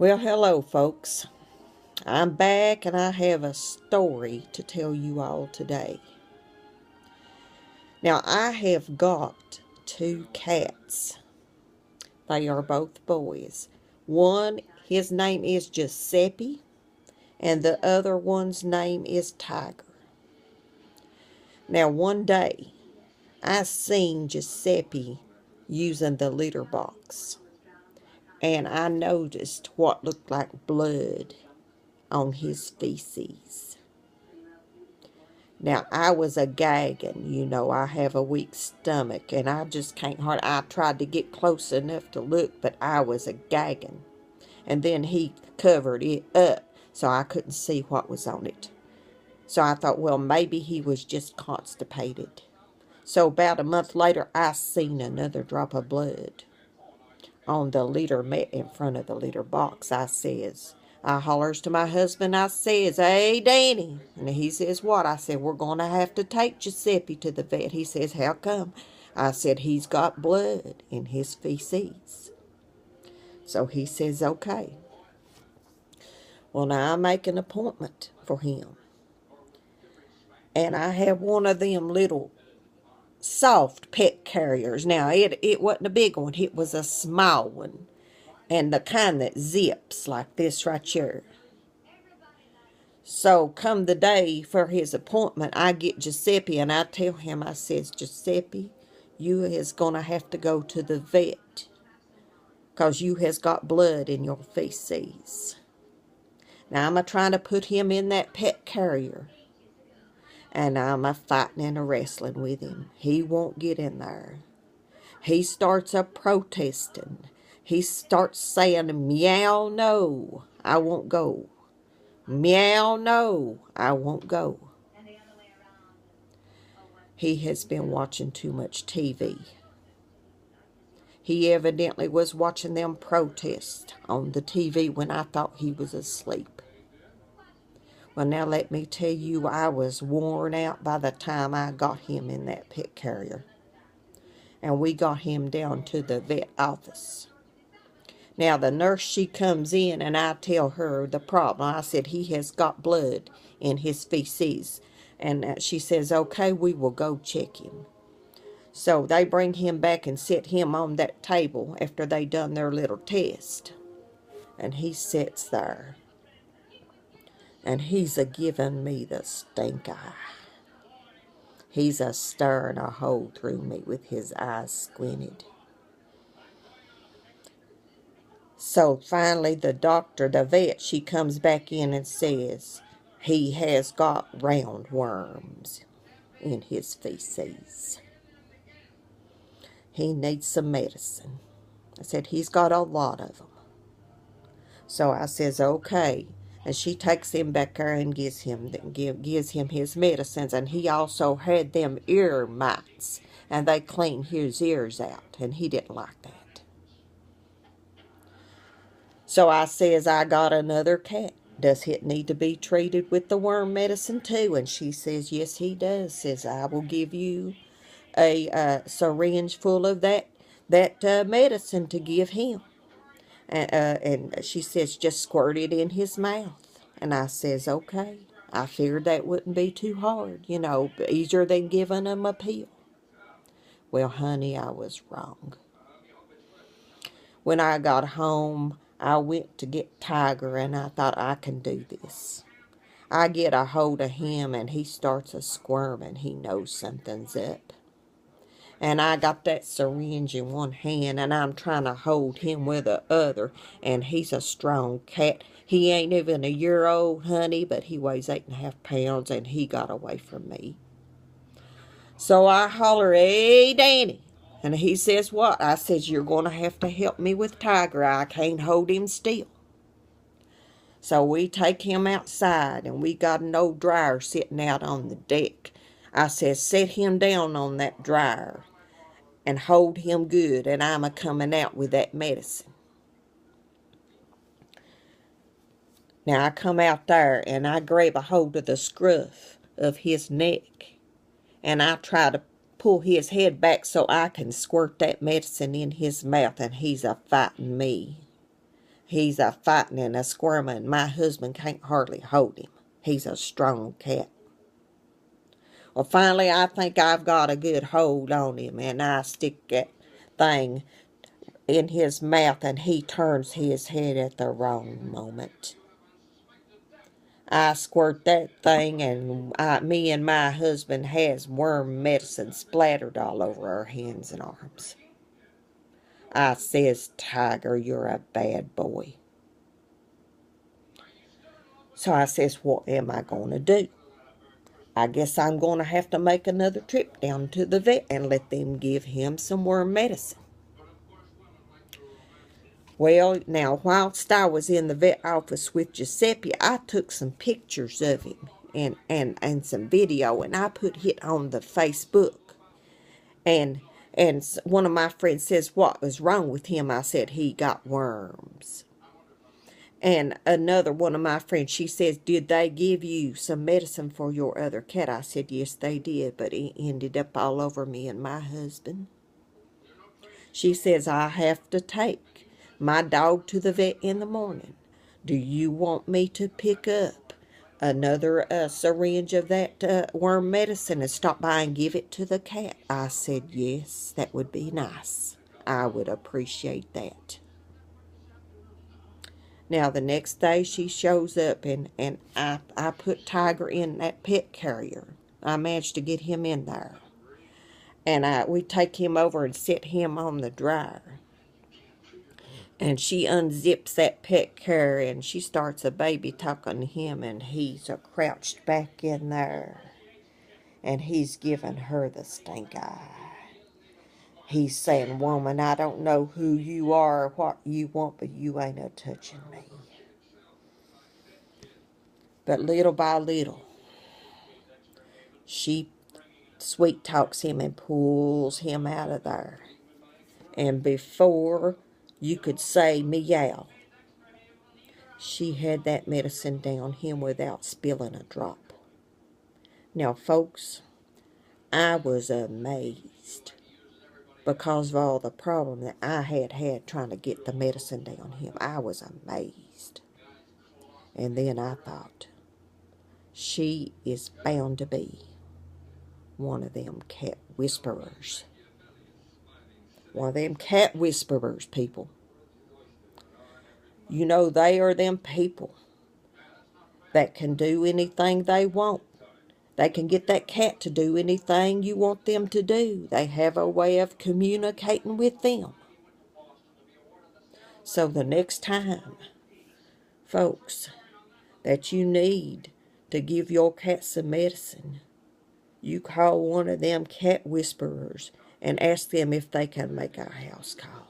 Well, hello, folks. I'm back and I have a story to tell you all today. Now, I have got two cats. They are both boys. One, his name is Giuseppe, and the other one's name is Tiger. Now, one day, I seen Giuseppe using the litter box, and I noticed what looked like blood on his feces. Now, I was a gagging, I have a weak stomach, and I just can't I tried to get close enough to look, but I was a gagging. And then he covered it up, so I couldn't see what was on it. So I thought, well, maybe he was just constipated. So about a month later, I seen another drop of blood on the litter mat in front of the litter box. I hollers to my husband, I says, "Hey, Danny." And he says, "What?" I said, "We're going to have to take Giuseppe to the vet." He says, "How come?" I said, "He's got blood in his feces." So he says, "Okay." Well, now I make an appointment for him. And I have one of them little soft pet carriers. Now, it wasn't a big one. It was a small one. And the kind that zips like this right here. So come the day for his appointment, I get Giuseppe and I tell him, I says, "Giuseppe, you is going to have to go to the vet because you has got blood in your feces." Now I'm trying to put him in that pet carrier, and I'm fighting and wrestling with him. He won't get in there. He starts protesting. He starts saying, "Meow, no, I won't go. Meow, no, I won't go." He has been watching too much TV. He evidently was watching them protest on the TV when I thought he was asleep. Well, now let me tell you, I was worn out by the time I got him in that pet carrier. And we got him down to the vet office. Now, the nurse, she comes in, and I tell her the problem. I said, "He has got blood in his feces." And she says, "Okay, we will go check him." So they bring him back and sit him on that table after they done their little test. And he sits there. And he's a-giving me the stink eye. He's a-staring a hole through me with his eyes squinted. So finally the doctor, the vet, she comes back in and says, "He has got roundworms in his feces. He needs some medicine." I said, "He's got a lot of them." So I says, "Okay." And she takes him back there and gives him his medicines. And he also had them ear mites. And they cleaned his ears out. And he didn't like that. So I says, "I got another cat. Does it need to be treated with the worm medicine too?" And she says, "Yes, he does." Says, "I will give you a syringe full of that medicine to give him." And she says, "Just squirt it in his mouth." And I says, "Okay." I figured that wouldn't be too hard, easier than giving him a pill. Well, honey, I was wrong. When I got home, I went to get Tiger, and I thought, I can do this. I get a hold of him, and he starts a squirming. He knows something's up. And I got that syringe in one hand, and I'm trying to hold him with the other. And he's a strong cat. He ain't even a year old, honey, but he weighs 8.5 pounds, and he got away from me. So I holler, "Hey, Danny." And he says, "What?" I says, "You're going to have to help me with Tiger. I can't hold him still." So we take him outside, and we got an old dryer sitting out on the deck. I says, "Set him down on that dryer and hold him good, and I'm a-coming out with that medicine." Now I come out there, and I grab a hold of the scruff of his neck, and I try to pull his head back so I can squirt that medicine in his mouth, and he's a-fighting me. He's a fighting and a squirming. My husband can't hardly hold him. He's a strong cat. Well, finally, I think I've got a good hold on him, and I stick that thing in his mouth, and he turns his head at the wrong moment. I squirt that thing, and me and my husband has worm medicine splattered all over our hands and arms. I says, Tiger, you're a bad boy. So I says, what am I going to do? I guess I'm going to have to make another trip down to the vet and let them give him some worm medicine. Well, now, whilst I was in the vet office with Giuseppe, I took some pictures of him and some video, and I put it on the Facebook. And one of my friends says, what was wrong with him? I said, he got worms. And another one of my friends, she says, did they give you some medicine for your other cat? I said, yes, they did, but it ended up all over me and my husband. She says, I have to take my dog to the vet in the morning. Do you want me to pick up another syringe of that worm medicine and stop by and give it to the cat? I said, yes, that would be nice. I would appreciate that. Now, the next day she shows up, and I put Tiger in that pet carrier. I managed to get him in there. And we take him over and set him on the dryer. And she unzips that pet carrier, and she starts a baby talking to him, and he's crouched back in there. And he's giving her the stink eye. He's saying, woman, I don't know who you are or what you want, but you ain't a-touching me. But little by little, she sweet talks him and pulls him out of there. And before you could say meow, she had that medicine down him without spilling a drop. Now, folks, I was amazed because of all the problem that I had trying to get the medicine down him. I was amazed. And then I thought, she is bound to be one of them cat whisperers. One of them cat whisperers, people. You know, they are them people that can do anything they want. They can get that cat to do anything you want them to do. They have a way of communicating with them. So the next time, folks, that you need to give your cat some medicine, you call one of them cat whisperers and ask them if they can make a house call.